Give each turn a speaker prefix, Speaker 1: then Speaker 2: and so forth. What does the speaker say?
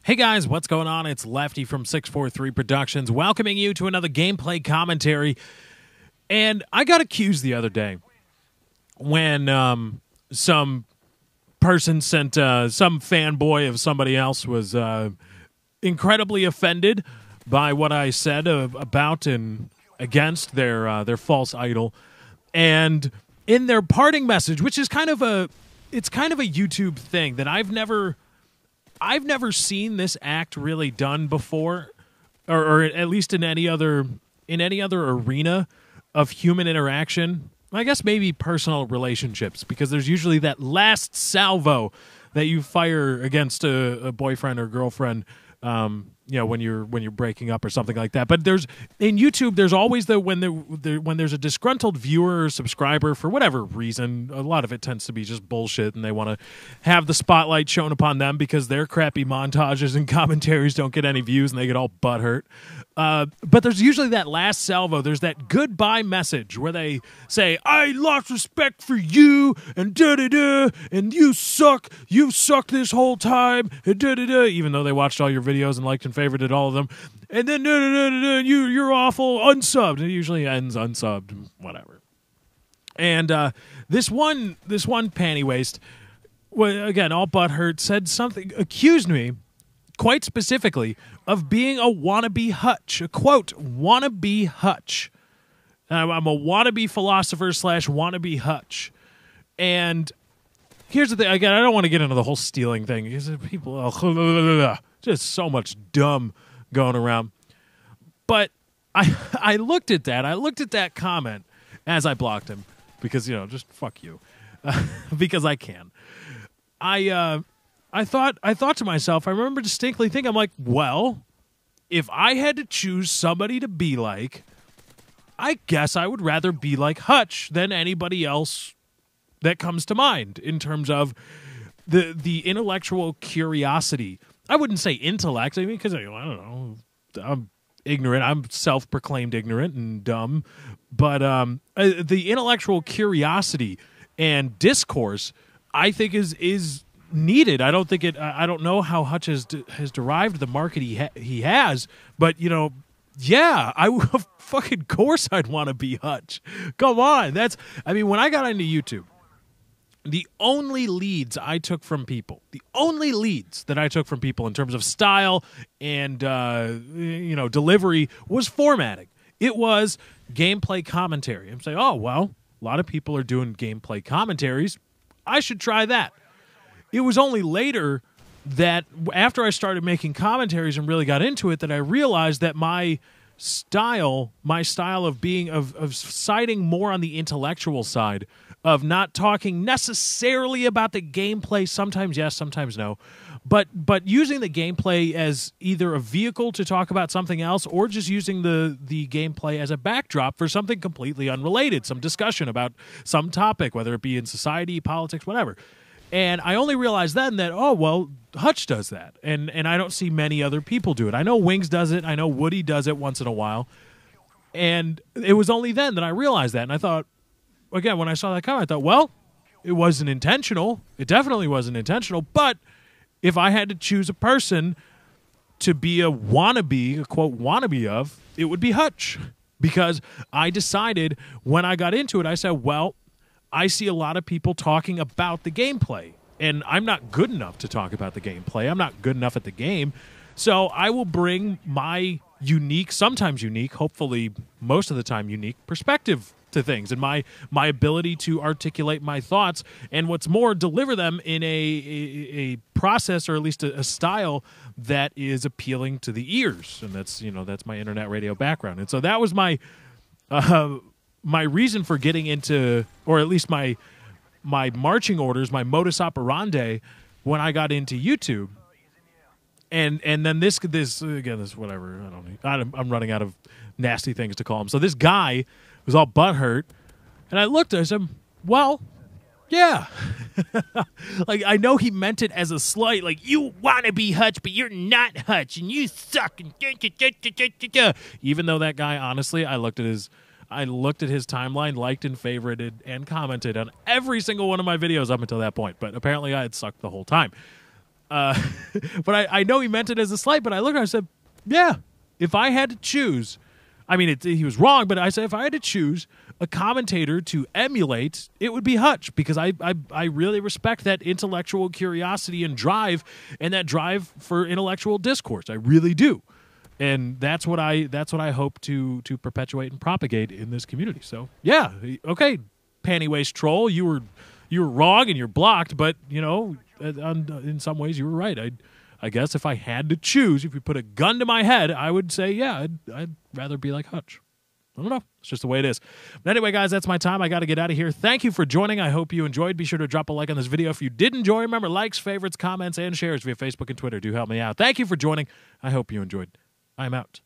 Speaker 1: Hey guys, what's going on? It's Lefty from 643 Productions welcoming you to another gameplay commentary. And I got accused the other day when some person sent some fanboy of somebody else was incredibly offended by what I said about and against their false idol. And in their parting message, which is kind of a YouTube thing that I've never seen this act really done before, or at least in any other arena of human interaction. I guess maybe personal relationships, because there's usually that last salvo that you fire against a boyfriend or girlfriend, when you're breaking up or something like that. But in YouTube, there's always when there's a disgruntled viewer or subscriber for whatever reason. A lot of it tends to be just bullshit, and they want to have the spotlight shown upon them because their crappy montages and commentaries don't get any views, and they get all butthurt. But there's usually that last salvo. There's that goodbye message where they say, "I lost respect for you," and da-da-da, and "you suck. You've sucked this whole time," and da-da-da, even though they watched all your videos and liked and favorited all of them. And then da-da-da-da-da, you're awful, unsubbed. It usually ends unsubbed, whatever. And this one panty waste, again, all butthurt, said something, accused me quite specifically of being a wannabe Hutch, a quote, wannabe Hutch. I'm a wannabe philosopher / wannabe Hutch. And here's the thing, again, I don't want to get into the whole stealing thing, because people, just so much dumb going around. But I looked at that comment as I blocked him, because, just fuck you, because I can. I thought to myself, I remember distinctly thinking, I'm like, well, if I had to choose somebody to be like, I guess I would rather be like Hutch than anybody else that comes to mind in terms of the intellectual curiosity. I wouldn't say intellect, because I don't know, I'm ignorant. I'm self-proclaimed ignorant and dumb. But the intellectual curiosity and discourse, I think, is needed. I don't know how Hutch has derived the market he has, but yeah, of fucking course I'd want to be Hutch. Come on, when I got into YouTube, the only leads I took from people, in terms of style and delivery, was formatting. It was gameplay commentary. I'm saying, oh well, a lot of people are doing gameplay commentaries, I should try that. It was only later that, after I started making commentaries and really got into it, that I realized that my style of siding more on the intellectual side, of not talking necessarily about the gameplay, sometimes yes, sometimes no, but using the gameplay as either a vehicle to talk about something else, or just using the gameplay as a backdrop for something completely unrelated, some discussion about some topic, whether it be in society, politics, whatever. And I only realized then that, oh, well, Hutch does that. And I don't see many other people do it. I know Wings does it. I know Woody does it once in a while. And it was only then that I realized that. And I thought, again, when I saw that comment, I thought, well, it wasn't intentional. It definitely wasn't intentional. But if I had to choose a person to be a wannabe, a quote, wannabe of, it would be Hutch. Because I decided when I got into it, I said, well, I see a lot of people talking about the gameplay, and I'm not good enough to talk about the gameplay. I'm not good enough at the game. So I will bring my unique, sometimes unique, hopefully most of the time unique perspective to things, and my ability to articulate my thoughts, and what's more, deliver them in a process, or at least a style that is appealing to the ears. And that's my internet radio background. And so that was my reason for getting into, or at least my marching orders, my modus operandi when I got into YouTube. And then this whatever, I'm running out of nasty things to call him. So this guy was all butthurt, and I looked at him and said, well, yeah. Like, I know he meant it as a slight, like, you want to be Hutch, but you're not Hutch, and you suck. Even though that guy, honestly, I looked at his timeline, liked and favorited and commented on every single one of my videos up until that point. But apparently I had sucked the whole time. But I know he meant it as a slight, but I looked at him and I said, yeah, if I had to choose, I mean, he was wrong, but I said if I had to choose a commentator to emulate, it would be Hutch, because I really respect that intellectual curiosity and drive, and that drive for intellectual discourse. I really do. And that's what I hope to perpetuate and propagate in this community. So, yeah, okay, panty waist troll, you were wrong and you're blocked, but, you know, in some ways you were right. I guess if I had to choose, if you put a gun to my head, I would say, yeah, I'd rather be like Hutch. I don't know. It's just the way it is. But anyway, guys, that's my time. I got to get out of here. Thank you for joining. I hope you enjoyed. Be sure to drop a like on this video if you did enjoy. Remember, likes, favorites, comments, and shares via Facebook and Twitter do help me out. Thank you for joining. I hope you enjoyed. I'm out.